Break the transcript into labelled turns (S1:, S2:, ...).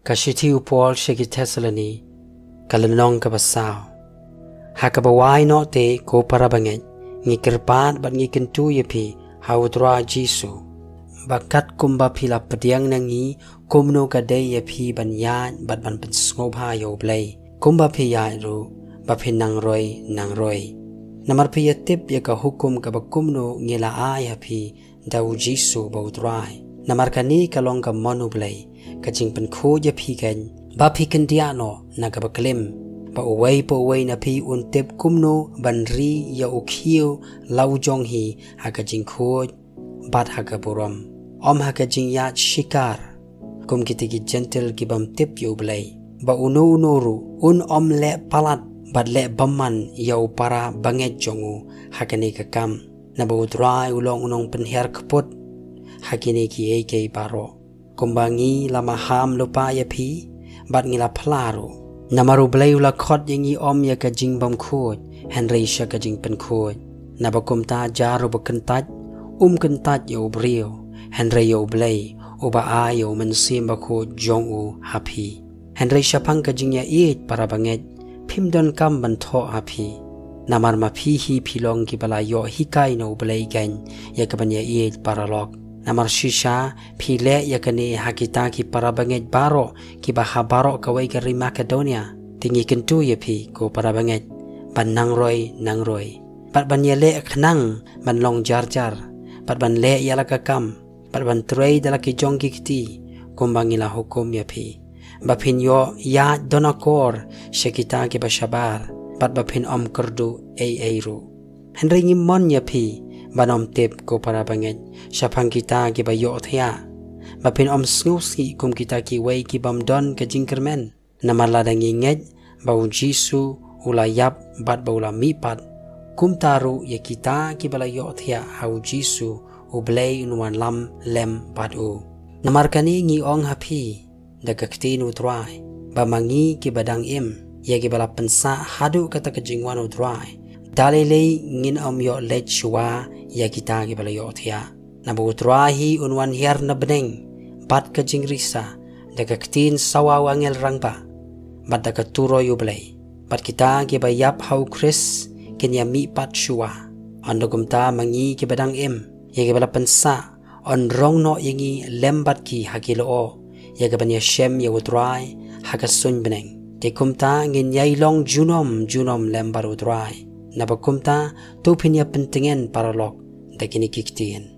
S1: ka shithi upol sheki Thessaloni kalanong ka basaw hakabawai no te ko parabanget ngi kerpat bat ngi kentu iaphi haudra Jisu bakat kumba phila padiang nangi kumno ka de iaphi ban ya bat ban pen Sngap U Blei kumba phi ya ru ba phin nang roi namar phi yatip ya ka hukum ka bakumno ngila iaphi dau Jisu baudrai namar kani kalong ka U Blei ka jingpen kho iaphi kan ba phi kan dia no na ka baklim pa uway na phi untip kumno banri ya ukhiu lau jong hi haka jingkho bat haka buram haka jing ya shikar kum kitigi gentle kibam tip U Blei ba unu noru le palat bat le baman ya para banget jongu hakani ka kam na baudrai ulong unong penher keput hakini ki eke baro kumbangi lama ham lupa iaphi bat ngila phlaro namaru Blei ula khot yangi ya ka jing bam khoj henry sha ka jing pen khoj nabakum ta jaru bakentaj kentaj ya ubrio henry U Blei uba ayo mensim ba khoj jong happy henry sha phang ka jing ya para banget phimdon kam ban tho happy namar ma phi hi philong ki bala yo hikai no Blei gan ya ka ban ya para lok namar shisha phile yakani hakita ki para banget baro ki baha baro kawai ka Makedonia tingi kentu iaphi ko para banget ban nang roi pat ban yele khnang ban long jar pat ban le yala ka kam pat ban trei dala ki jong ki kti kumbangila hukum iaphi ba phin yo ya donakor shekita ki bashabar pat ba phin kerdu ru henry ngimon iaphi banom tip ko para banget syapang kita ki bayo thia bapin snguski kum kita ki wei ki bam don ka jingkermen namala dangi nget bau Jisu ulayap bat baula mipat kum taru ya kita ki balayo thia hau Jisu U Blei unwan lam lem padu namarkani ngi ong happy daga Ktien utrai bamangi ki badang ya ki bala pensa hadu kata ka jingwan utrai dalele ngin yo let shwa ya kita ki balayo thia nabu trahi unwan hiar na beneng bat ka jingrisa daga Ktien sawa wangel rangpa bat daga turo U Blei bat kita ki bayap hau Chris kenya mi pat shwa andogum ta mangi ki badang ya ki bala pensa on rong no yangi lembat ki hakilo ya ka banya shem ya utrai hakasun beneng tekumta ngin yailong junom lembar utrai nabakumta tu pinya pentingan paralog dakini Ktien